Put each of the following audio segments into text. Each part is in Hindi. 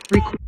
Record.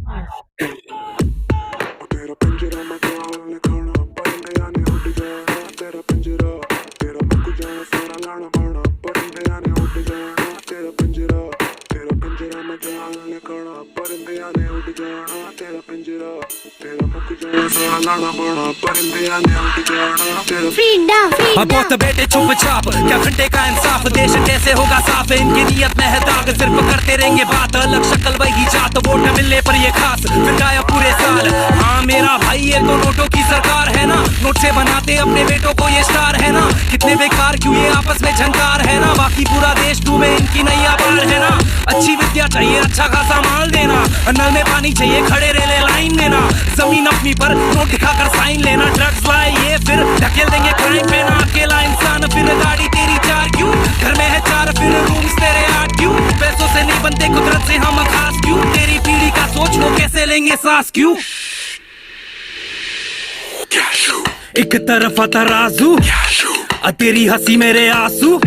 तेरा पिंजरा मैं जाल खाना परिंदे आने उड़ जाना तेरा पिंजरा तेरा मुक जाना सारा लाना बाना परिंदे आने उड़ जाना तेरा पिंजरा मैं जाल खाना परिंदे आने उड़ जाना तेरा पिंजरा तेरा मुक जाना सारा लाना बाना परिंदे आने उड़ जाना तेरा फ्रीडम अब बहुत बेटे चुपचाप क्या घंटे का इंसाफ देश कैसे होगा साफ इनकी नीयत में है दाग सिर्फ करते रहेंगे बात अलग शक्ल वही जात वोट न मिलने पर ये खास फिर गायब पूरे साल। हाँ मेरा भाई ये तो नोटों की सरकार है ना नोट से बनाते अपने बेटों को ये स्टार है ना कितने बेकार क्यों ये आपस में झंकार है ना बाकी पूरा देश डूबे इनकी नैया पार है ना। अच्छी विद्या चाहिए अच्छा खासा माल देना नल में पानी चाहिए खड़े रेले लाइन देना जमीन अपनी पर नोट दिखाकर साइन लेना ड्रग्स लाए ये फिर ढकेल देंगे क्राइम पे ना अकेला इंसान फिर गाड़ी तेरी चार क्यों घर में है चार फिर रूम्स तेरे आठ क्यों पैसों से नहीं बनते कुदरत से हम खास क्यों तेरी पीढ़ी का सोच वो कैसे लेंगे सांस क्यों। एक तरफ तराजू तेरी हंसी मेरे आंसू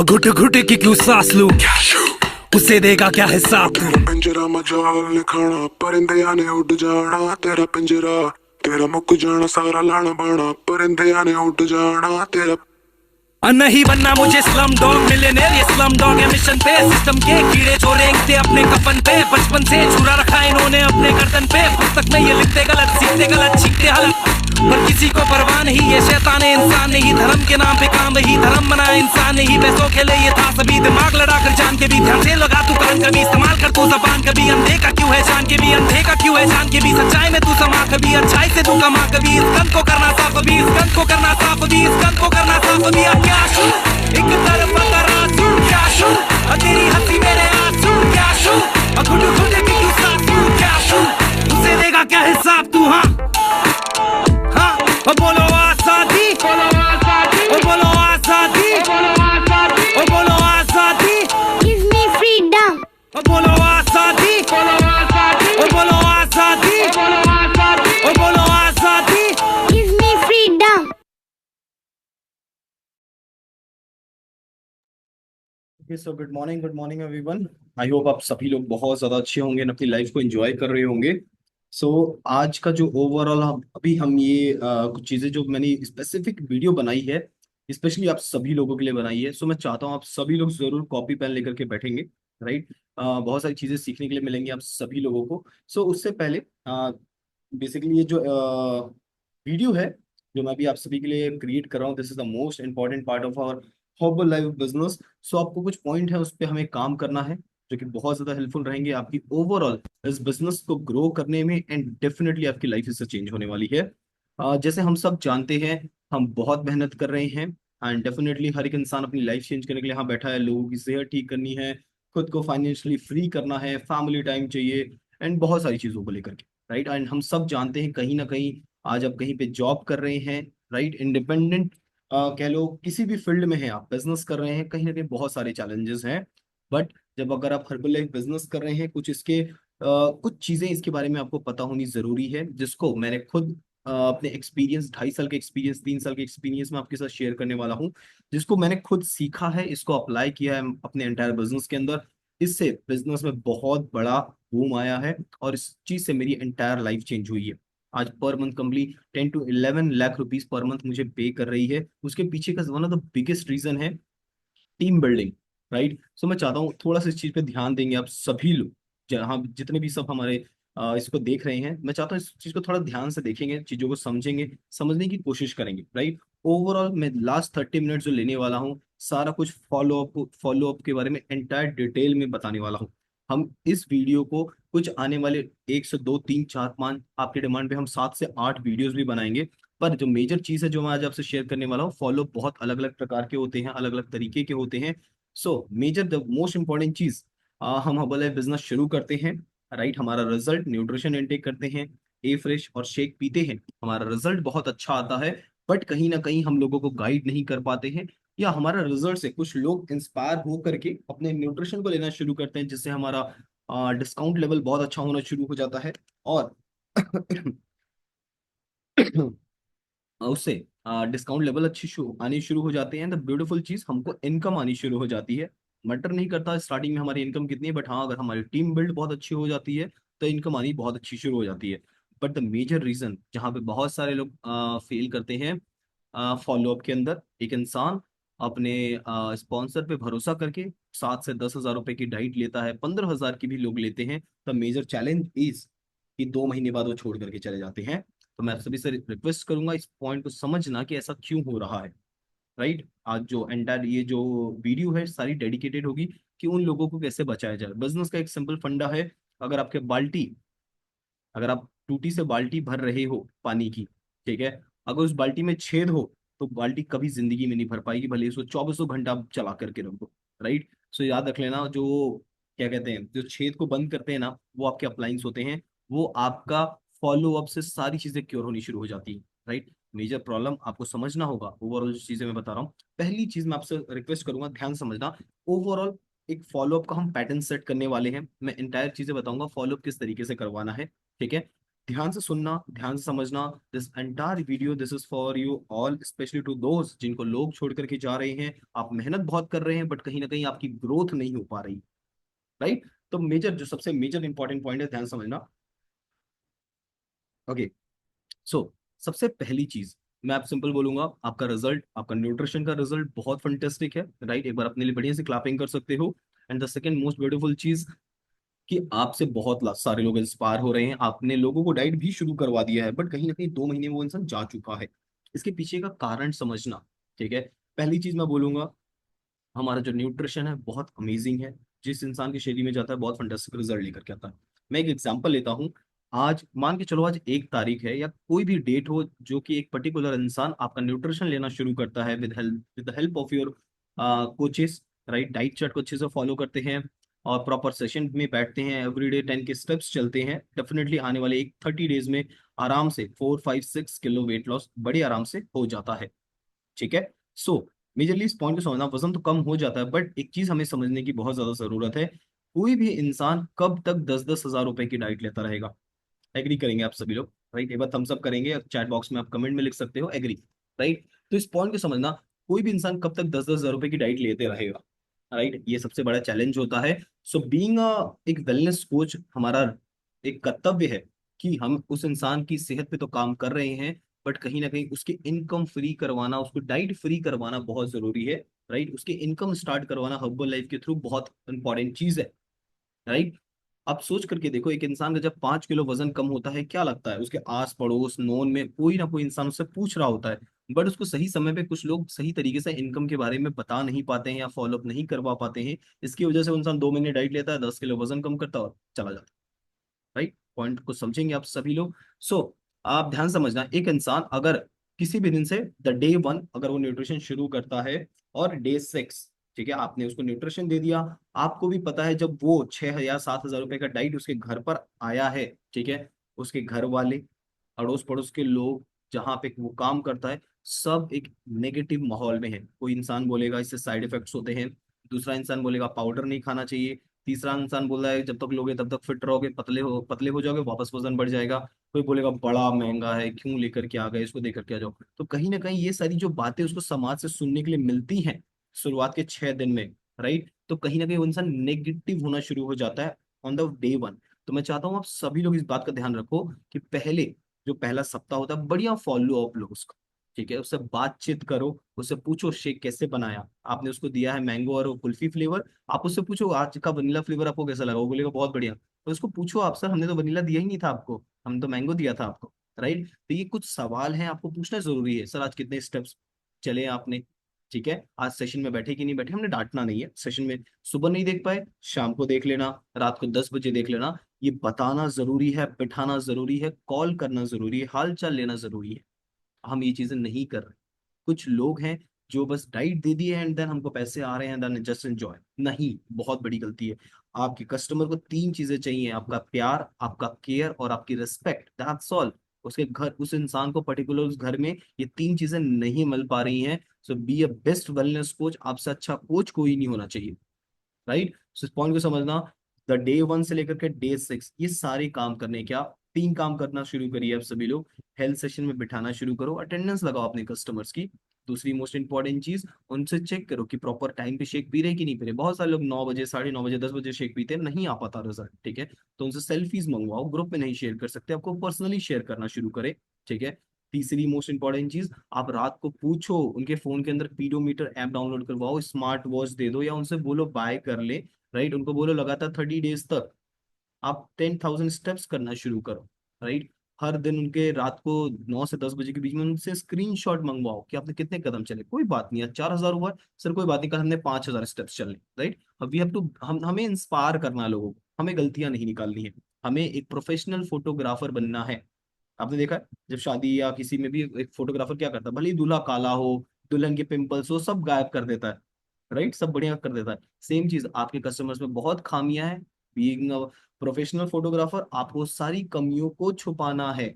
घुट घुट की क्यों सांस लूं उसे देगा क्या हिसाब तू। पिंजरा मैं जाल खाना परिंदे आने उड़ जाना तेरा पिंजरा तेरा मुक जाना सारा लाना बाना परिंदे आने उड़ जाना तेरा नहीं बनना मुझे स्लम डॉग मिलियनेयर ये स्लम डॉग है मिशन पे सिस्टम के कीड़े जो रेंगते अपने कफन पे बचपन से छुरा रखा इन्होंने अपने गर्दन पे पुस्तक में ये लिखते गलत सीखते गलत सीखते हलत पर किसी को परवाह नहीं ये शैतान इंसान नहीं धर्म के नाम पे काम वही धर्म बनाया इंसान नहीं पैसों के लिए ये था सभी दिमाग लड़ा कर जान के भी ध्यान से लगा तू कान कभी इस्तेमाल कर तू जबान कभी अंधे का क्यों है जान के भी अंधे का क्यों है जान के भी सच्चाई में तू समा कभी अच्छाई से तू कमा कभी इस गंद को करना साफ अभी इस गंद को करना साफ अभी इस गंद को करना साफ अभी क्या शू एक तरफ तराजू क्या शू तेरी हंसी मेरे आंसू क्या शू घुट घुट की क्यों सांसू क्या शू उसे देगा क्या हिसाब तू। हाँ बोलो आजादी बोलो आजादी बोलो आजादी गिव मी फ्रीडम बोलो आजादी बोलो आजादी बोलो आजादी give me freedom. So good morning everyone. I hope आप सभी लोग बहुत ज़्यादा अच्छे होंगे अपनी लाइफ को एंजॉय कर रहे होंगे। सो आज का जो ओवरऑल अभी हम ये कुछ चीज़ें जो मैंने स्पेसिफिक वीडियो बनाई है स्पेशली आप सभी लोगों के लिए बनाई है। सो मैं चाहता हूँ आप सभी लोग ज़रूर कॉपी पेन लेकर के बैठेंगे, राइट। बहुत सारी चीज़ें सीखने के लिए मिलेंगी आप सभी लोगों को। सो उससे पहले बेसिकली ये जो वीडियो है जो मैं अभी आप सभी के लिए क्रिएट कर रहा हूँ, this is the most important part of our Herbalife business. So आपको कुछ पॉइंट है उस पर हमें काम करना है जो कि बहुत ज्यादा हेल्पफुल रहेंगे आपकी ओवरऑल इस बिजनेस को ग्रो करने में एंड डेफिनेटली आपकी लाइफ इससे चेंज होने वाली है। जैसे हम सब जानते हैं हम बहुत मेहनत कर रहे हैं एंड डेफिनेटली हर एक इंसान अपनी लाइफ चेंज करने के लिए यहाँ बैठा है, लोगों की सेहत ठीक करनी है, खुद को फाइनेंशियली फ्री करना है, फैमिली टाइम चाहिए एंड बहुत सारी चीजों को लेकर के, राइट। एंड हम सब जानते हैं कहीं ना कहीं आज आप कहीं पे जॉब कर रहे हैं, राइट, इंडिपेंडेंट कह लो किसी भी फील्ड में है, आप बिजनेस कर रहे हैं, कहीं ना कहीं बहुत सारे चैलेंजेस हैं। बट जब अगर आप हर्बल लाइफ बिजनेस कर रहे हैं कुछ इसके कुछ चीजें इसके बारे में आपको पता होनी जरूरी है, जिसको मैंने खुद अपने एक्सपीरियंस 2.5 साल के एक्सपीरियंस 3 साल के एक्सपीरियंस में आपके साथ शेयर करने वाला हूँ, जिसको मैंने खुद सीखा है, इसको अप्लाई किया है अपने एंटायर बिजनेस के अंदर। इससे बिजनेस में बहुत बड़ा बूम आया है और इस चीज से मेरी एंटायर लाइफ चेंज हुई है। आज per month complete 10 to 11 lakh rupees per month मुझे पे कर रही है। उसके पीछे का one of the biggest reason है टीम बिल्डिंग, राइट। सो मैं चाहता हूँ थोड़ा सा इस चीज पे ध्यान देंगे आप सभी लोग, जहाँ जितने भी सब हमारे इसको देख रहे हैं, मैं चाहता हूँ इस चीज को थोड़ा ध्यान से देखेंगे, चीजों को समझेंगे, समझने की कोशिश करेंगे, राइट। ओवरऑल मैं लास्ट 30 मिनट जो लेने वाला हूँ सारा कुछ फॉलो अप के बारे में एंटायर डिटेल में बताने वाला हूँ। हम इस वीडियो को कुछ आने वाले 1 से 2 3 4 5 आपके डिमांड पे हम 7 से 8 वीडियोस भी बनाएंगे। पर जो मेजर चीज है जो मैं आज आपसे शेयर करने वाला हूँ, फॉलो बहुत अलग अलग प्रकार के होते हैं, अलग अलग तरीके के होते हैं। So measure the most important चीज, हम हर्बल बिजनेस शुरू करते हैं, राइट। हमारा रिजल्ट न्यूट्रिशन इनटेक करते हैं, ए फ्रेश और शेक पीते हैं, हमारा रिजल्ट बहुत अच्छा आता है। बट कहीं ना कहीं हम लोगों को गाइड नहीं कर पाते हैं, या हमारा रिजल्ट से कुछ लोग इंस्पायर हो करके अपने न्यूट्रिशन को लेना शुरू करते हैं, जिससे हमारा डिस्काउंट लेवल बहुत अच्छा होना शुरू हो जाता है और उससे डिस्काउंट लेवल अच्छी आनी शुरू हो जाते हैं। द ब्यूटीफुल चीज हमको इनकम आनी शुरू हो जाती है। मैटर नहीं करता स्टार्टिंग में हमारी इनकम कितनी है, बट हाँ अगर हमारी टीम बिल्ड बहुत अच्छी हो जाती है तो इनकम आनी बहुत अच्छी शुरू हो जाती है। बट द मेजर रीजन जहाँ पे बहुत सारे लोग फेल करते हैं, फॉलोअप के अंदर, एक इंसान अपने स्पॉन्सर पे भरोसा करके 7 से 10 हज़ार रुपए की डाइट लेता है, 15 हज़ार की भी लोग लेते हैं। द मेजर चैलेंज इज कि 2 महीने बाद वो छोड़ करके चले जाते हैं। तो मैं आप सभी से रिक्वेस्ट करूंगा इस पॉइंट को समझना कि ऐसा क्यों हो रहा है। राइट, आज जो एंटायर ये जो वीडियो है सारी डेडिकेटेड होगी कि उन लोगों को कैसे बचाया जाए। बिजनेस का एक सिंपल फंडा है, अगर आपके बाल्टी, अगर आप टूटी से बाल्टी भर रहे हो पानी की, ठीक है, अगर उस बाल्टी में छेद हो तो बाल्टी कभी जिंदगी में नहीं भर पाएगी, भले इसको 2400 घंटा आप चला करके रखो। राइट, सो याद रख लेना, जो क्या कहते हैं, जो छेद को बंद करते हैं ना, वो आपके अप्लायंस होते हैं, वो आपका फॉलो अप से सारी चीजें क्योर होनी शुरू हो जाती है। राइट, मेजर प्रॉब्लम आपको समझना होगा। ओवरऑल जो चीजें मैं बता रहा हूँ, पहली चीज मैं आपसे रिक्वेस्ट करूंगा ध्यान समझना। ओवरऑल एक फॉलोअप का हम पैटर्न सेट करने वाले हैं, मैं इंटायर चीजें बताऊंगा फॉलोअप किस तरीके से करवाना है। ठीक है, ध्यान से सुनना, ध्यान से समझना। This entire video this is for you all, specially to दोस्त जिनको लोग छोड़ करके जा रहे हैं। आप मेहनत बहुत कर रहे हैं बट कहीं ना कहीं आपकी ग्रोथ नहीं हो पा रही। राइट, तो मेजर जो सबसे मेजर इंपॉर्टेंट पॉइंट है, ध्यान समझना। ओके, सो सबसे पहली चीज मैं आप सिंपल बोलूंगा, आपका रिजल्ट, आपका न्यूट्रिशन का रिजल्ट बहुत फंटेस्टिक है। राइट, एक बार अपने लिए बढ़िया से क्लैपिंग कर सकते हो। And the second most beautiful चीज कि आपसे बहुत सारे लोग इंस्पायर हो रहे हैं, आपने लोगों को डाइट भी शुरू करवा दिया है, बट कहीं ना कहीं 2 महीने में वो इंसान जा चुका है। इसके पीछे का कारण समझना। ठीक है, पहली चीज मैं बोलूंगा, हमारा जो न्यूट्रिशन है बहुत अमेजिंग है। जिस इंसान के शरीर में जाता है बहुत फंटास्टिक रिजल्ट लेकर के आता है। मैं एक एग्जांपल लेता हूँ, आज मान के चलो आज 1 तारीख है या कोई भी डेट हो, जो कि एक पर्टिकुलर इंसान आपका न्यूट्रिशन लेना शुरू करता है with the help of your coaches. Right, diet chart को अच्छे से फॉलो करते हैं और प्रॉपर सेशन में बैठते हैं, एवरीडे 10 के स्टेप्स चलते हैं, डेफिनेटली आने वाले एक 30 डेज में आराम से 4 5 6 किलो वेट लॉस बड़े आराम से हो जाता है। ठीक है, सो मेजरली इस पॉइंट को समझना, वजन तो कम हो जाता है बट एक चीज हमें समझने की बहुत ज्यादा जरूरत है, कोई भी इंसान कब तक 10 10 हज़ार रुपए की डाइट लेता रहेगा। एग्री करेंगे आप सभी लोग? राइट, एक बार थम्स अप करेंगे, चैट बॉक्स में आप कमेंट में लिख सकते हो एग्री। राइट, तो इस पॉइंट को समझना, कोई भी इंसान कब तक 10 10 हज़ार रुपए की डाइट लेते रहेगा। राइट, ये सबसे बड़ा चैलेंज होता है। सो बीइंग एक वेलनेस कोच, हमारा एक कर्तव्य है कि हम उस इंसान की सेहत पे तो काम कर रहे हैं, बट कहीं ना कहीं उसकी इनकम फ्री करवाना, उसको डाइट फ्री करवाना बहुत जरूरी है। राइट, उसकी इनकम स्टार्ट करवाना हर्बल लाइफ के थ्रू बहुत इंपॉर्टेंट चीज है। राइट, आप सोच करके देखो, एक इंसान का जब 5 किलो वजन कम होता है, क्या लगता है उसके आस पड़ोस नोन में कोई ना कोई इंसान उससे पूछ रहा होता है, बट उसको सही समय पे कुछ लोग सही तरीके से इनकम के बारे में बता नहीं पाते हैं या फॉलोअप नहीं करवा पाते हैं। इसकी वजह से वो इंसान 2 महीने डाइट लेता है, 10 किलो वजन कम करता है और चला जाता है। राइट, पॉइंट को समझेंगे आप सभी लोग? सो आप ध्यान समझना, एक इंसान अगर किसी भी दिन से द डे 1 अगर वो न्यूट्रिशन शुरू करता है और डे 6, ठीक है, आपने उसको न्यूट्रिशन दे दिया, आपको भी पता है जब वो 6 या 7 हज़ार रुपए का डाइट उसके घर पर आया है, ठीक है, उसके घर वाले, अड़ोस पड़ोस के लोग, जहाँ पे वो काम करता है, सब एक नेगेटिव माहौल में है। कोई इंसान बोलेगा इससे साइड इफेक्ट्स होते हैं, दूसरा इंसान बोलेगा पाउडर नहीं खाना चाहिए, तीसरा इंसान बोल रहा है जब तक लोगे तब तक फिट रहोगे, पतले हो जाओगे, वापस वजन बढ़ जाएगा। कोई बोलेगा बड़ा महंगा है, क्यों लेकर के आ गए, इसको देकर के आ जाओ। तो कहीं ना कहीं ये सारी जो बातें उसको समाज से सुनने के लिए मिलती हैं शुरुआत के 6 दिन में, राइट, तो कहीं ना कहीं वो इंसान नेगेटिव होना शुरू हो जाता है ऑन द डे 1। तो मैं चाहता हूँ आप सभी लोग इस बात का ध्यान रखो कि पहले जो पहला सप्ताह होता है बढ़िया फॉलो अप लो उसका। ठीक है, उससे बातचीत करो, उससे पूछो शेक कैसे बनाया, आपने उसको दिया है मैंगो और कुल्फी फ्लेवर, आप उससे पूछो आज का वनीला फ्लेवर आपको कैसा लगा, वो बोलेगा बहुत बढ़िया। तो उसको पूछो आप, सर हमने तो वनीला दिया ही नहीं था आपको, हम तो मैंगो दिया था आपको। राइट, तो ये कुछ सवाल हैं आपको पूछना जरूरी है, सर आज कितने स्टेप्स चले आपने, ठीक है, आज सेशन में बैठे कि नहीं बैठे, हमने डांटना नहीं है सेशन में, सुबह नहीं देख पाए शाम को देख लेना, रात को 10 बजे देख लेना, ये बताना जरूरी है, बिठाना जरूरी है, कॉल करना जरूरी है, हाल चाल लेना जरूरी है। हम ये चीजें नहीं कर रहे। कुछ लोग हैं जो बस डाइट दे दिए एंड देन हमको पैसे आ रहे हैं, देन जस्ट एंजॉय, नहीं, बहुत बड़ी गलती है। आपके कस्टमर को 3 चीजें चाहिए, आपका प्यार, आपका केयर और आपकी रिस्पेक्ट, दैट्स ऑल। उसके घर, उस इंसान को पर्टिकुलर उस घर में ये 3 चीजें नहीं मिल पा रही हैं। So be a best wellness coach, आपसे अच्छा कोच कोई नहीं होना चाहिए। राइट, सो इस पॉइंट को समझना, द डे 1 से लेकर के डे 6 ये सारे काम करने, क्या 3 काम करना शुरू करिए आप सभी लोग। हेल्थ सेशन में बिठाना शुरू करो, अटेंडेंस लगाओ अपने कस्टमर्स की, दूसरी मोस्ट इंपॉर्टेंट चीज, उनसे चेक करो कि प्रॉपर टाइम पे शेक पी रहे कि नहीं पी रहे। बहुत सारे लोग 9 बजे, 9:30 बजे, 10 बजे शेक पीते हैं, नहीं आ पाता रिजल्ट, ठीक है। तो उनसे सेल्फीज मंगवाओ, ग्रुप में नहीं शेयर कर सकते, आपको पर्सनली शेयर करना शुरू करें, ठीक है। तीसरी मोस्ट इंपॉर्टेंट चीज, आप रात को पूछो, उनके फोन के अंदर पीडोमीटर ऐप डाउनलोड करवाओ, स्मार्ट वॉच दे दो, या उनसे बोलो बाय कर ले, राइट। उनको बोलो लगातार 30 डेज तक आप 10,000 स्टेप्स करना शुरू करो, राइट। हर दिन उनके रात को 9 से 10 बजे के बीच में उनसे स्क्रीनशॉट मंगवाओ कि आपने कितने कदम चले। कोई बात नहीं, आज 4,000 हुआ, सर कोई बात नहीं, कल हमने 5,000 स्टेप्स चले, राइट। अब वी हैव टू, हम हमें इंस्पायर करना है लोगों को, हमें गलतियां नहीं निकालनी है, हमें एक प्रोफेशनल फोटोग्राफर बनना है। आपने देखा है जब शादी या किसी में भी एक फोटोग्राफर क्या करता है, भले ही दूल्हा काला हो, दुल्हन के पिंपल्स हो, सब गायब कर देता है, राइट, सब बढ़िया कर देता है। सेम चीज आपके कस्टमर्स में बहुत खामियां हैं। बीइंग प्रोफेशनल फोटोग्राफर, आपको सारी कमियों को छुपाना है,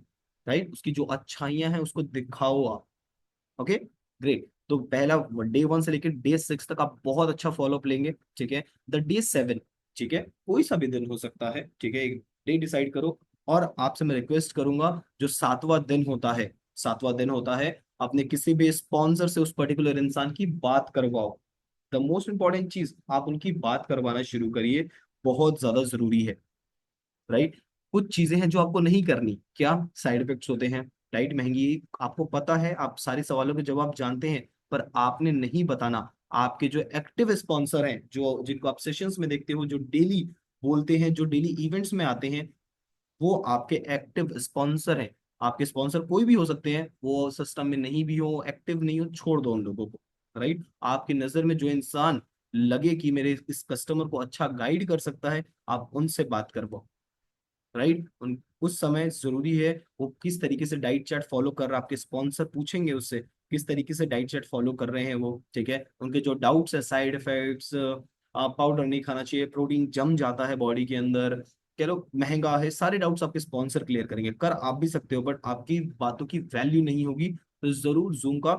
राइट। उसकी जो अच्छाइयां हैं उसको दिखाओ आप। Okay, great. तो पहला डे 1 से लेकर डे 6 तक आप बहुत अच्छा फॉलोअप लेंगे, ठीक है। द डे 7, ठीक है, कोई सा भी दिन हो सकता है, ठीक है, एक डे डिसाइड करो। और आपसे मैं रिक्वेस्ट करूंगा, जो 7वां दिन होता है, 7वां दिन होता है, अपने किसी भी स्पॉन्सर से उस पर्टिकुलर इंसान की बात करवाओ। द मोस्ट इंपॉर्टेंट चीज, आप उनकी बात करवाना शुरू करिए, बहुत ज्यादा जरूरी है, राइट। कुछ चीजें हैं जो आपको नहीं करनी, क्या साइड इफेक्ट्स होते हैं, राइट। महंगी, आपको पता है, आप सारे सवालों के जवाब जानते हैं, पर आपने नहीं बताना। आपके जो एक्टिव स्पॉन्सर हैं, जो जिनको आप सेशंस में देखते हो, जो डेली बोलते हैं, जो डेली इवेंट्स में आते हैं, वो आपके एक्टिव स्पॉन्सर हैं। आपके स्पॉन्सर कोई भी हो सकते हैं, वो सिस्टम में नहीं भी हो, एक्टिव नहीं हो, छोड़ दो उन लोगों को, राइट। आपकी नजर में जो इंसान लगे कि मेरे इस कस्टमर को अच्छा गाइड कर सकता है, आप उनसे बात करवाओ, राइट। उन उस समय जरूरी है वो किस तरीके से डाइट चार्ट फॉलो कर रहा है, आपके स्पॉन्सर पूछेंगे उससे किस तरीके से डाइट चार्ट फॉलो कर रहे हैं वो, ठीक है। उनके जो डाउट्स है, साइड इफेक्ट्स, पाउडर नहीं खाना चाहिए, प्रोटीन जम जाता है बॉडी के अंदर, चलो महंगा है, सारे डाउट्स आपके स्पॉन्सर क्लियर करेंगे। कर आप भी सकते हो, बट आपकी बातों की वैल्यू नहीं होगी, तो जरूर जूम का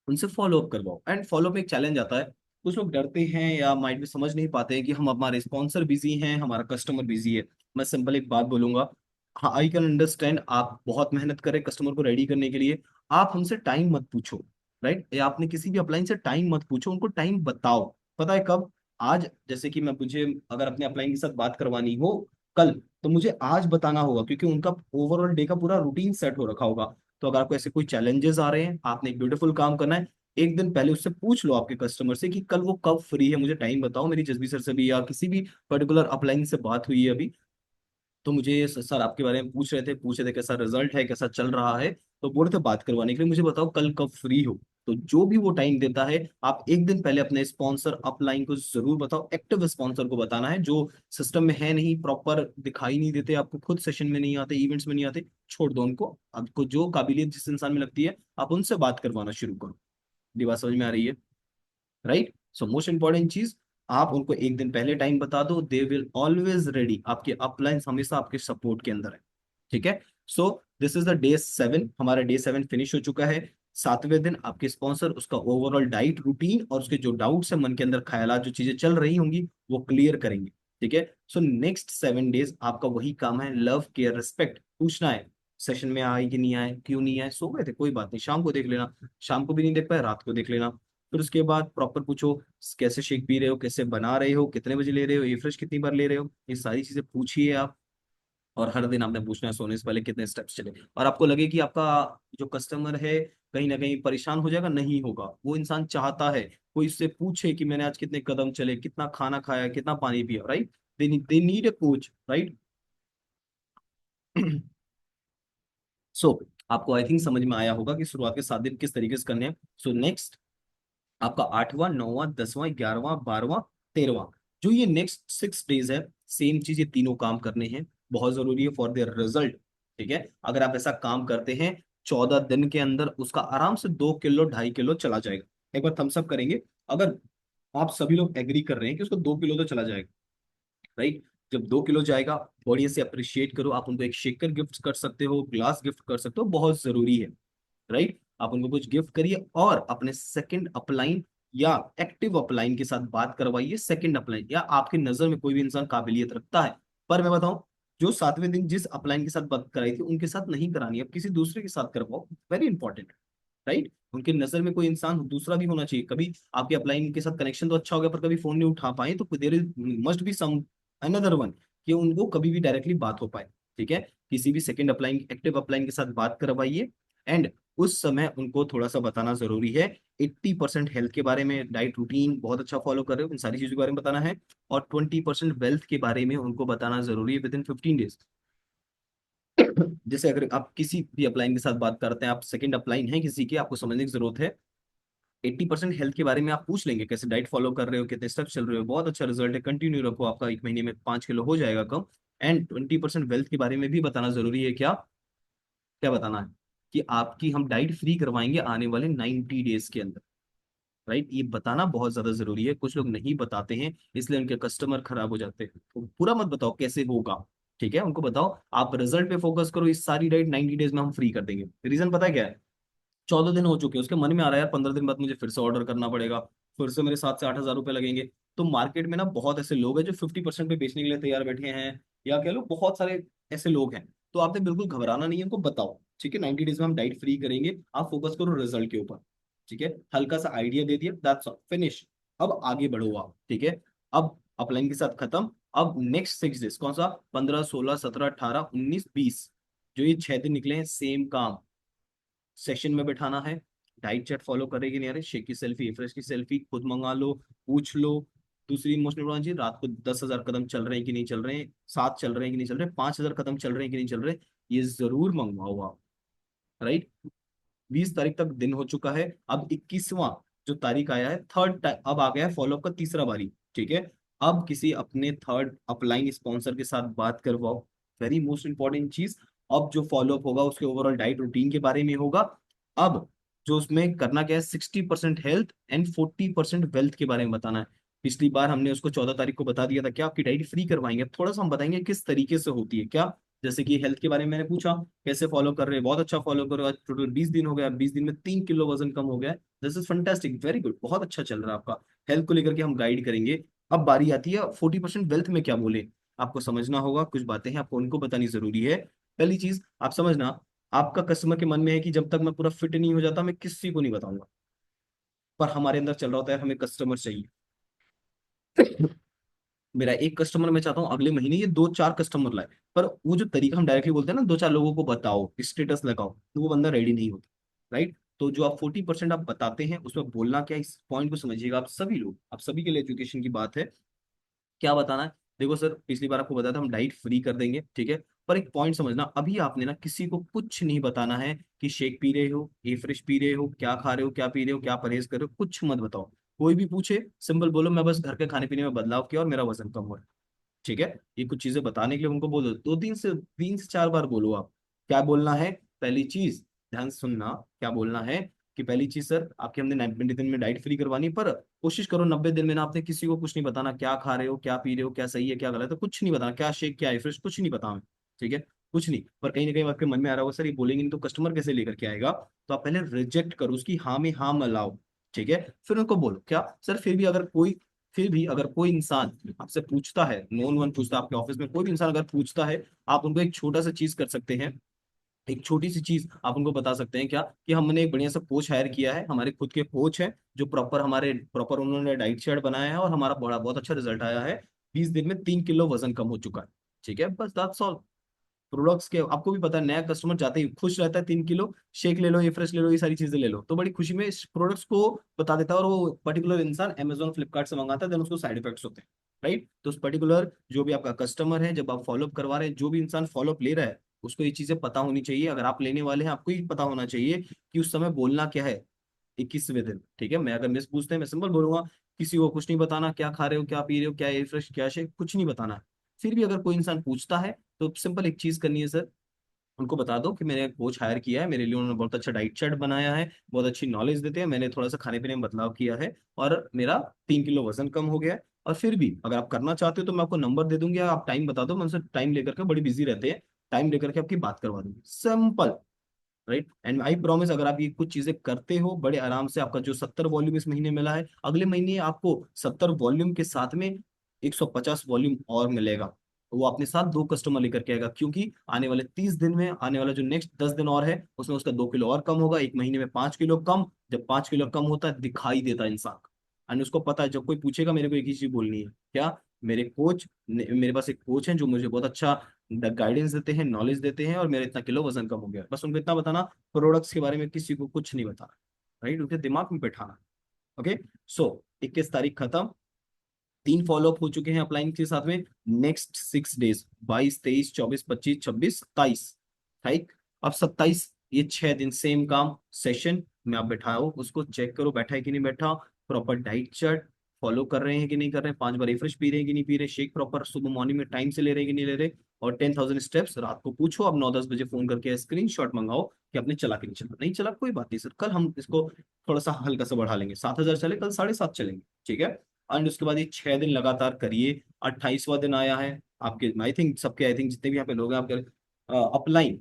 उनसे फॉलो अप करवाओ। एंड फॉलो अप में एक चैलेंज आता है, कुछ लोग डरते हैं या माइंड में समझ नहीं पाते हैं कि हम, हमारे स्पॉन्सर बिजी हैं, हमारा कस्टमर बिजी है। मैं सिंपल एक बात बोलूंगा, हाँ आई कैन अंडरस्टैंड, आप बहुत मेहनत करें कस्टमर को रेडी करने के लिए, आप हमसे टाइम मत पूछो, राइट। या आपने किसी भी अपलाइन से टाइम मत पूछो, उनको टाइम बताओ। पता है कब? आज, जैसे कि मैं, मुझे अगर अपने अपलाइन के साथ बात करवानी हो कल, तो मुझे आज बताना होगा, क्योंकि उनका ओवरऑल डे का पूरा रूटीन सेट हो रखा होगा। तो अगर आपको ऐसे कोई चैलेंजेस आ रहे हैं, आपने एक ब्यूटीफुल काम करना है, एक दिन पहले उससे पूछ लो आपके कस्टमर से कि कल वो कब फ्री है, मुझे टाइम बताओ। मेरी जसबी सर से भी या किसी भी पर्टिकुलर अपलाइन से बात हुई है अभी, तो मुझे सर आपके बारे में पूछ रहे थे कैसा रिजल्ट है, कैसा चल रहा है, तो बोल रहे थे बात करवाने के लिए, मुझे बताओ कल कब फ्री हो। तो जो भी वो टाइम देता है, आप एक दिन पहले अपने स्पॉन्सर अपलाइन को जरूर बताओ। एक्टिव स्पॉन्सर को बताना है, जो सिस्टम में है नहीं, प्रॉपर दिखाई नहीं देते आपको, खुद सेशन में नहीं आते, इवेंट्स में नहीं आते, छोड़ दो उनको। आपको जो काबिलियत जिस इंसान में लगती है, आप उनसे बात करवाना शुरू करो। ये बात समझ में आ रही है, राइट। सो मोस्ट इंपॉर्टेंट चीज, आप उनको एक दिन पहले टाइम बता दो, दे विल ऑलवेज रेडी, आपके अपलाइंस हमेशा आपके सपोर्ट के अंदर है, ठीक है। So this is the day 7, हमारा डे 7 फिनिश हो चुका है। 7वें दिन आपके स्पॉन्सर उसका ओवरऑल डाइट रूटीन और उसके जो डाउट्स है, मन के अंदर ख्यालात, जो चीजें चल रही होंगी, वो क्लियर करेंगे, ठीक है। सो नेक्स्ट 7 डेज आपका वही काम है, लव केयर रिस्पेक्ट पूछना है, सेशन में आए कि नहीं आए, क्यों नहीं आए, सो गए थे, कोई बात नहीं, शाम को देख लेना, शाम को भी नहीं देख पाए, रात को देख लेना। फिर उसके बाद प्रॉपर पूछो, कैसे शेक पी रहे हो, कैसे बना रहे हो, कितने बजे ले रहे हो, ये फ्रेश कितनी बार ले रहे हो, ये सारी चीजें पूछिए आप। और हर दिन आपने पूछना है सोने से पहले कितने स्टेप्स चले। और आपको लगे कि आपका जो कस्टमर है कहीं ना कहीं परेशान हो जाएगा, नहीं होगा। वो इंसान चाहता है कोई इससे पूछे कि मैंने आज कितने कदम चले, कितना खाना खाया, कितना पानी पिया, right. They need a coach, right. So आपको आई थिंक समझ में आया होगा कि शुरुआत के 7 दिन किस तरीके से करने हैं। सो नेक्स्ट आपका 8वां, 9वां, 10वां, 11वां, 12वां, 13वां, जो ये नेक्स्ट 6 डेज है, सेम चीज, ये तीनों काम करने हैं, बहुत जरूरी है फॉर देयर रिजल्ट, ठीक है। अगर आप ऐसा काम करते हैं, 14 दिन के अंदर उसका आराम से 2 किलो 2.5 किलो चला जाएगा। एक बार थम्स अप करेंगे अगर आप सभी लोग एग्री कर रहे हैं कि उसको 2 किलो तो चला जाएगा, राइट। जब 2 किलो जाएगा, बढ़िया से अप्रिशिएट करो, आप उनको एक शेकर गिफ्ट कर सकते हो, ग्लास गिफ्ट कर सकते हो, बहुत जरूरी है, राइट। आप उनको कुछ गिफ्ट करिए और अपने सेकंड अपलाइन या एक्टिव अपलाइन के साथ बात करवाइए। सेकंड अपलाइन या आपकी नजर में कोई भी इंसान काबिलियत रखता है, पर मैं बताऊं, जो 7वें दिन जिस अपलाइन के साथ बात कराई थी, उनके साथ नहीं करानी, अब किसी दूसरे के साथ करवाओ, वेरी इंपॉर्टेंट, राइट। उनकी नजर में कोई इंसान दूसरा भी होना चाहिए। कभी आपके अपलाइन के साथ कनेक्शन तो अच्छा हो गया पर कभी फोन नहीं उठा पाए तो there is must be some another one, कि उनको कभी भी डायरेक्टली बात हो पाए। ठीक है, किसी भी सेकंड अपलाइन एक्टिव अपलाइन के साथ बात करवाइए। एंड उस समय उनको थोड़ा सा बताना जरूरी है। 80% हेल्थ के बारे में, डाइट रूटीन बहुत अच्छा फॉलो कर रहे हो, इन सारी चीजों के बारे में बताना है। और 20% वेल्थ के बारे में उनको बताना जरूरी है विद इन 15 डेज। जैसे अगर आप किसी भी अपलाइन के साथ बात करते हैं, आप सेकंड अपलाइन है किसी के, आपको समझने की जरूरत है। 80% हेल्थ के बारे में आप पूछ लेंगे, कैसे डाइट फॉलो कर रहे हो, कितने स्टेप्स चल रहे हो, बहुत अच्छा रिजल्ट है, कंटिन्यू रखो, आपका 1 महीने में 5 किलो हो जाएगा कम। एंड 20% वेल्थ के बारे में भी बताना जरूरी है। क्या क्या बताना है कि आपकी हम डाइट फ्री करवाएंगे आने वाले 90 डेज के अंदर। राइट, ये बताना बहुत ज्यादा जरूरी है। कुछ लोग नहीं बताते हैं इसलिए उनके कस्टमर खराब हो जाते हैं। तो पूरा मत बताओ कैसे होगा, ठीक है, उनको बताओ आप रिजल्ट पे फोकस करो, इस सारी डाइट 90 डेज में हम फ्री कर देंगे। रीजन पता है क्या है? 14 दिन हो चुके हैं, उसके मन में आ रहा है यार 15 दिन बाद मुझे फिर से ऑर्डर करना पड़ेगा, फिर से मेरे 7 से 8 हज़ार रुपए लगेंगे। तो मार्केट में ना बहुत ऐसे लोग हैं जो 50% पे बेचने के लिए तैयार बैठे हैं, या कह लो बहुत सारे ऐसे लोग हैं। तो आपने बिल्कुल घबराना नहीं है, उनको बताओ ठीक है 90 डेज में हम डाइट फ्री करेंगे, आप फोकस करो रिजल्ट के ऊपर। ठीक है, हल्का सा आइडिया दे दिया, दैट्स ऑल, फिनिश। अब आगे बढ़ो आप, ठीक है। अब अपलाइन के साथ खत्म। अब नेक्स्ट 6 डेज कौन सा? 15, 16, 17, 18, 19, 20, जो ये 6 दिन निकले हैं, सेम काम। सेशन में बैठाना है, डाइट चार्ट फॉलो करेगी नहीं, अरे शेक की सेल्फी, फ्रेश की सेल्फी खुद मंगा लो, पूछ लो। दूसरी इमोशनल ब्रांच जी, रात को 10,000 कदम चल रहे हैं कि नहीं चल रहे हैं, 7 चल रहे हैं कि नहीं चल रहे, 5,000 कदम चल रहे हैं कि नहीं चल रहे, ये जरूर मंगवाओ आप। राइट, 20 तारीख तक दिन हो चुका है, अब 21वां जो तारीख आया है, थर्ड, अब आ गया है फॉलोअप का तीसरा बारी। ठीक है, अब किसी अपने थर्ड अपलाइन स्पॉन्सर के साथ बात करवाओ। वेरी मोस्ट इंपॉर्टेंट चीज, अब जो फॉलोअप होगा उसके ओवरऑल डाइट रूटीन के बारे में होगा। अब जो उसमें करना क्या है, 60% हेल्थ एंड 40% वेल्थ के बारे में बताना है। पिछली बार हमने उसको 14 तारीख को बता दिया था क्या आपकी डाइट फ्री करवाएंगे, अब थोड़ा सा हम बताएंगे किस तरीके से होती है क्या। जैसे कि हेल्थ के बारे में मैंने पूछा कैसे फॉलो कर रहे हैं, बहुत अच्छा फॉलो करो, आज टोटल 20 दिन हो गया, 20 दिन में 3 किलो वजन कम हो गया है, this is fantastic, very good, बहुत अच्छा चल रहा है आपका। हेल्थ को लेकर के हम गाइड करेंगे। अब बारी आती है 40% वेल्थ में क्या बोले, आपको समझना होगा, कुछ बातें हैं आपको उनको बतानी जरूरी है। पहली चीज आप समझना, आपका कस्टमर के मन में है कि जब तक मैं पूरा फिट नहीं हो जाता मैं किसी को नहीं बताऊंगा, पर हमारे अंदर चल रहा होता है हमें कस्टमर चाहिए। मेरा एक कस्टमर, मैं चाहता हूँ अगले महीने ये 2-4 कस्टमर लाए, पर वो जो तरीका हम डायरेक्टली बोलते हैं ना, 2-4 लोगों को बताओ, स्टेटस लगाओ, तो वो बंदा रेडी नहीं होता। राइट, तो जो आप 40% आप बताते हैं उसमें बोलना क्या है, इस पॉइंट को समझिएगा आप सभी लोग, आप सभी के लिए एजुकेशन की बात है। क्या बताना है? देखो सर, पिछली बार आपको बताया था हम डाइट फ्री कर देंगे, ठीक है, पर एक पॉइंट समझना, अभी आपने ना किसी को कुछ नहीं बताना है कि शेक पी रहे हो, ए फ्रेश पी रहे हो, क्या खा रहे हो, क्या पी रहे हो, क्या परहेज कर रहे हो, कुछ मत बताओ। कोई भी पूछे सिंपल बोलो मैं बस घर के खाने पीने में बदलाव किया और मेरा वजन कम हुआ है। ठीक है, ये कुछ चीजें बताने के लिए उनको बोलो, 2 3 से 4 बार बोलो आप। क्या बोलना है? पहली चीज, ध्यान से सुनना, क्या बोलना है कि पहली चीज सर आपके हमने 90 दिन में डाइट फ्री करवानी है, पर कोशिश करो 90 दिन में ना आपने किसी को कुछ नहीं बताना, क्या खा रहे हो, क्या पी रहे हो, क्या सही है क्या गलत है, कुछ नहीं बताना, क्या शेक क्या है फ्रेश, कुछ नहीं बताना। ठीक है, कुछ नहीं, पर कहीं ना कहीं आपके मन में आ रहा होगा सर ये बोलेंगे नहीं तो कस्टमर कैसे लेकर के आएगा, तो आप पहले रिजेक्ट करो, उसकी हाँ में हाँ मिलाओ। ठीक है, फिर उनको बोलो क्या सर, फिर भी अगर कोई इंसान आपसे पूछता है, नोन वन पूछता है, आपके ऑफिस में कोई भी इंसान अगर पूछता है, आप उनको एक छोटा सा चीज कर सकते हैं, एक छोटी सी चीज आप उनको बता सकते हैं क्या, कि हमने एक बढ़िया सा कोच हायर किया है, हमारे खुद के कोच हैं जो प्रॉपर उन्होंने डाइट चार्ट बनाया है और हमारा बड़ा बहुत अच्छा रिजल्ट आया है, 20 दिन में 3 किलो वजन कम हो चुका है। ठीक है, बस दैट्स ऑल। प्रोडक्ट्स के आपको भी पता है, नया कस्टमर जाते ही खुश रहता है, 3 किलो शेक ले लो, ये फ्रेश ले लो, ये सारी चीजें ले लो, तो बड़ी खुशी में इस प्रोडक्ट्स को बता देता है, और वो पर्टिकुलर इंसान अमेजोन फ्लिपकार्ट से मंगाता है, देन उसको साइड इफेक्ट्स होते हैं। राइट, तो उस पर्टिकुलर जो भी आपका कस्टमर है, जब आप फॉलोअप करवा रहे हैं, जो भी इंसान फॉलोअप ले रहा है, उसको ये चीजें पता होनी चाहिए, अगर आप लेने वाले हैं आपको ही पता होना चाहिए कि उस समय बोलना क्या है। 21वें दिन, ठीक है, मैं अगर मिस पूछते हैं मैं सिंपल बोलूंगा, किसी को कुछ नहीं बताना, क्या खा रहे हो, क्या पी रहे हो, क्या एयर फ्रेश, क्या शेक, कुछ नहीं बताना है। फिर भी अगर कोई इंसान पूछता है तो सिंपल एक चीज करनी है सर, उनको बता दो कि मैंने एक कोच हायर किया है, मेरे लिए उन्होंने बहुत अच्छा डाइट चार्ट बनाया है, बहुत अच्छी नॉलेज देते हैं, मैंने थोड़ा सा खाने पीने में बदलाव किया है और मेरा 3 किलो वजन कम हो गया है। और फिर भी अगर आप करना चाहते हो तो मैं आपको नंबर दे दूंगी, आप टाइम बता दो, मैं उनसे टाइम लेकर के, बड़ी बिजी रहते हैं, टाइम लेकर के आपकी बात करवा दूंगी, simple. Right, and I promise अगर आप ये कुछ चीजें करते हो, बड़े आराम से आपका जो 70 वॉल्यूम इस महीने मिला है, अगले महीने आपको 70 वॉल्यूम के साथ में 150 वॉल्यूम और मिलेगा। वो अपने साथ 2 कस्टमर लेकर के आएगा, क्योंकि आने वाले 30 दिन में, आने वाला जो नेक्स्ट 10 दिन और है, उसमें उसका 2 किलो और कम होगा, एक महीने में 5 किलो कम। जब 5 किलो कम होता है, दिखाई देता है इंसान को, एंड उसको पता है जब कोई पूछेगा मेरे को एक ही चीज बोलनी है, क्या, मेरे पास एक कोच है जो मुझे बहुत अच्छा गाइडेंस देते हैं, नॉलेज देते हैं, और मेरा इतना किलो वजन कम हो गया। बस उनको इतना बताना, प्रोडक्ट्स के बारे में किसी को कुछ नहीं बताना, राइट, उनके दिमाग में बैठाना। ओके, सो 21 तारीख खत्म, 3 फॉलोअप हो चुके हैं अपलाइन के साथ में। Next 6 days, 22, 23, 24, 25, 27, right. अब 27, ये 6 दिन सेम काम, सेशन में आप बैठाओ, उसको चेक करो बैठा है कि नहीं बैठा, प्रॉपर डाइट चार्ट फॉलो कर रहे हैं कि नहीं कर रहे हैं, 5 बार रिफ्रेश पी रहे हैं कि नहीं पी रहे, शेक प्रॉपर सुबह मॉर्निंग में टाइम से ले रहे हैं कि नहीं ले रहे, और 10,000 स्टेप्स रात को पूछो। अब 9-10 बजे फोन करके स्क्रीनशॉट मंगाओ कि आपने चला कि नहीं चला। नहीं चला कोई बात नहीं सर, कल हम इसको थोड़ा सा हल्का सा बढ़ा लेंगे, 7,000 चले, कल 7.5 चलेंगे, ठीक है। एंड उसके बाद ये 6 दिन लगातार करिए। 28वां दिन आया है आपके, आई थिंक सबके, आई थिंक जितने भी यहाँ पे लोग हैं आपके अपलाइन,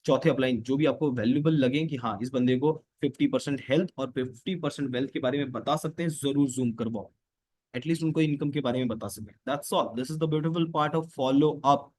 चौथे अपलाइन जो भी आपको वैल्यूबल लगे कि हाँ इस बंदे को 50% हेल्थ और 50% वेल्थ के बारे में बता सकते हैं, जरूर जूम करवाओ, एटलीस्ट उनको इनकम के बारे में बता सकें। That's all, this is the beautiful part of follow up,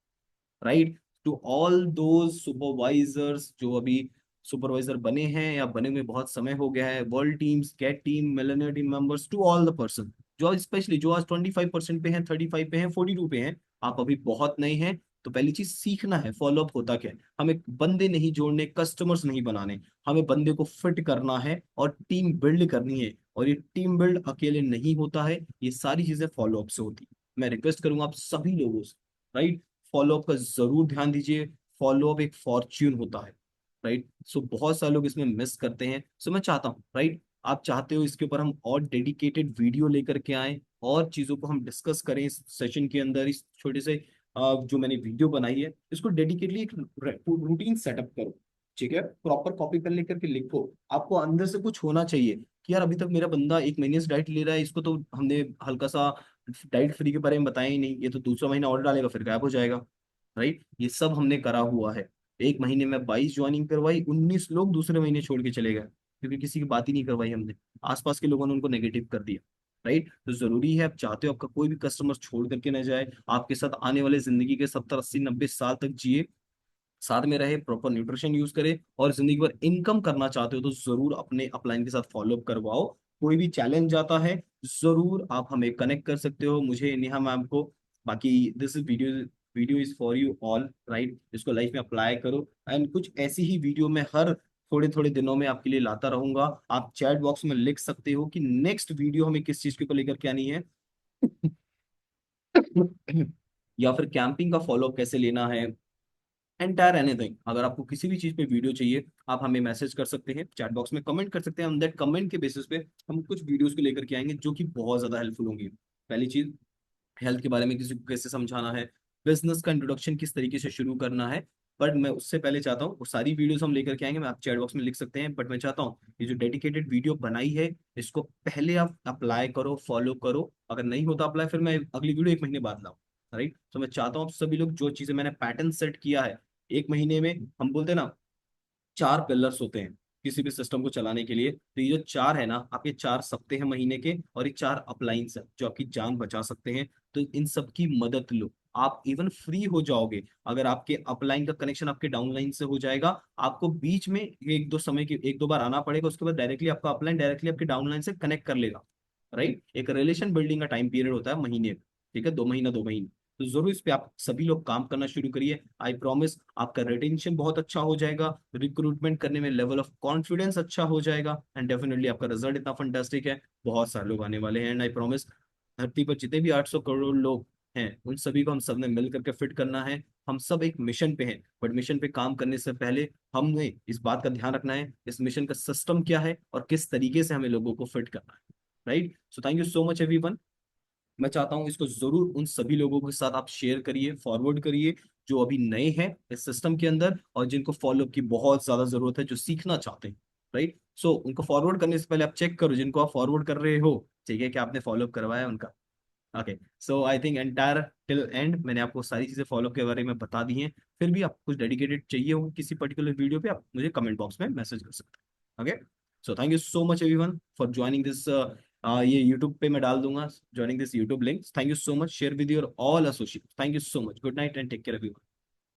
right. To all those supervisors जो अभी सुपरवाइजर बने हैं या बने हुए बहुत समय हो गया है, world teams, cat team, millionaire team members, to all the person जो स्पेशली जो आज 25% पे हैं, 35 पे हैं, 42 पे हैं, आप अभी बहुत नए हैं, तो पहली चीज सीखना है फॉलोअप होता क्या है। हमें बंदे नहीं जोड़ने, कस्टमर्स नहीं बनाने, हमें बंदे को फिट करना है और टीम बिल्ड करनी है, और ये टीम बिल्ड अकेले नहीं होता है, ये सारी चीजें फॉलोअप से होती है। मैं रिक्वेस्ट करूंगा आप सभी लोगों से, राइट, फॉलोअप का जरूर ध्यान दीजिए। फॉलोअप एक फॉर्च्यून होता है, राइट। सो बहुत सारे लोग इसमें मिस करते हैं। सो मैं चाहता हूँ, राइट, आप चाहते हो इसके ऊपर हम और डेडिकेटेड वीडियो लेकर के आए, और चीजों को हम डिस्कस करें इस सेशन के अंदर, इस छोटे से जो मैंने वीडियो बनाई है इसको डेडिकेटली एक रूटीन सेटअप करो, ठीक है। प्रॉपर कॉपी पेन लेकर के लिखो, आपको अंदर से कुछ होना चाहिए कि यार अभी तक मेरा बंदा 1 महीने से डाइट ले रहा है, इसको तो हमने हल्का सा डाइट फ्री के बारे में बताया ही नहीं, ये तो दूसरा महीना ऑर्डर डालेगा फिर गायब हो जाएगा, राइट। ये सब हमने करा हुआ है। एक महीने में 22 ज्वाइनिंग करवाई, 19 लोग दूसरे महीने छोड़ के चले गए, क्योंकि किसी की बात ही नहीं करवाई हमने, आसपास के लोगों ने उनको नेगेटिव कर दिया, राइट। तो जरूरी है, आप चाहते हो आपका कोई भी कस्टमर छोड़ करके ना जाए, आपके साथ आने वाले जिंदगी के 70, 80, 90 साल तक जिए, साथ में रहे, प्रॉपर न्यूट्रिशन यूज करे, और जिंदगी भर इनकम करना चाहते हो तो जरूर अपने अपलाइन के साथ फॉलोअप करवाओ। कोई भी चैलेंज आता है जरूर आप हमें कनेक्ट कर सकते हो, मुझे, नेहा मैम को। बाकी this is video is for you all, right, इसको लाइफ में अप्लाई करो, एंड कुछ ऐसी ही वीडियो में हर थोड़े थोड़े दिनों में आपके लिए लाता रहूंगा। आप चैट बॉक्स में लिख सकते हो कि नेक्स्ट वीडियो हमें किस चीज के ऊपर लेकर के आनी है या फिर कैंपिंग का फॉलोअप कैसे लेना है, एंटायर एनीथिंग। अगर आपको किसी भी चीज पे वीडियो चाहिए, आप हमें मैसेज कर सकते हैं, चैट बॉक्स में कमेंट कर सकते हैं, हम दैट कमेंट के बेसिस पे हम कुछ वीडियोस को लेकर के आएंगे जो कि बहुत ज्यादा हेल्पफुल होंगी। पहली चीज, हेल्थ के बारे में किसी को कैसे समझाना है, बिजनेस का इंट्रोडक्शन किस तरीके से शुरू करना है। बट मैं उससे पहले चाहता हूँ वो सारी वीडियोस हम लेकर के आएंगे, मैं आप चैट बॉक्स में लिख सकते हैं, बट मैं चाहता हूँ ये जो डेडिकेटेड वीडियो बनाई है इसको पहले आप अप्लाई करो, फॉलो करो। अगर नहीं होता अप्लाई, फिर मैं अगली वीडियो 1 महीने बाद लाऊं, राइट। तो मैं चाहता हूँ आप सभी लोग, जो चीजें मैंने पैटर्न सेट किया है 1 महीने में, हम बोलते हैं ना 4 पिलर्स होते हैं किसी भी सिस्टम को चलाने के लिए, तो ये जो 4 है ना, आपके 4 सप्ते हैं महीने के, और ये 4 अप्लाइंस है जो आपकी जान बचा सकते हैं। तो इन सब की मदद लो, आप इवन फ्री हो जाओगे अगर आपके अपलाइन का कनेक्शन आपके डाउनलाइन से हो जाएगा। आपको बीच में 1-2 बार आना पड़ेगा, उसके बाद डायरेक्टली आपका अपलाइन डायरेक्टली आपके डाउनलाइन से कनेक्ट कर लेगा, राइट। एक रिलेशन बिल्डिंग का टाइम पीरियड होता है महीने, ठीक है, 2 महीना 2 महीने। तो जरूर इस पे आप सभी लोग काम करना शुरू करिए, आई प्रॉमिस आपका रिटेंशन बहुत अच्छा हो जाएगा, रिक्रूटमेंट करने में लेवल ऑफ कॉन्फिडेंस अच्छा हो जाएगा, एंड डेफिनेटली आपका रिजल्ट इतना फंटास्टिक है, बहुत सारे लोग आने वाले हैं, एंड आई प्रॉमिस धरती पर जितने भी 800 करोड़ लोग हैं उन सभी को हम सब ने मिल करके फिट करना है। हम सब एक मिशन पे हैं, बट मिशन पे काम करने से पहले हमने इस बात का ध्यान रखना है इस मिशन का सिस्टम क्या है और किस तरीके से हमें लोगों को फिट करना है, right. So thank you so much everyone. मैं चाहता हूं इसको जरूर उन सभी लोगों के साथ आप शेयर करिए, फॉरवर्ड करिए, जो अभी नए हैं इस सिस्टम के अंदर और जिनको फॉलोअप की बहुत ज्यादा जरूरत है, जो सीखना चाहते हैं, राइट। सो उनको फॉरवर्ड करने से पहले आप चेक करो जिनको आप फॉरवर्ड कर रहे हो, ठीक है, कि आपने फॉलोअप करवाया उनका। Okay, so I think entire till and मैंने आपको सारी चीजें फॉलोअप के बारे में बता दी हैं। फिर भी आपको कुछ डेडिकेटेड चाहिए हो किसी पर्टिकुलर वीडियो पे, आप मुझे कमेंट बॉक्स में मैसेज कर सकते हैं। Okay, so thank you so much everyone for joining this ये यूट्यूब पे मैं डाल दूंगा joining this YouTube link. Thank you so much, share with your all associates. Thank you so much, good night and take care everyone.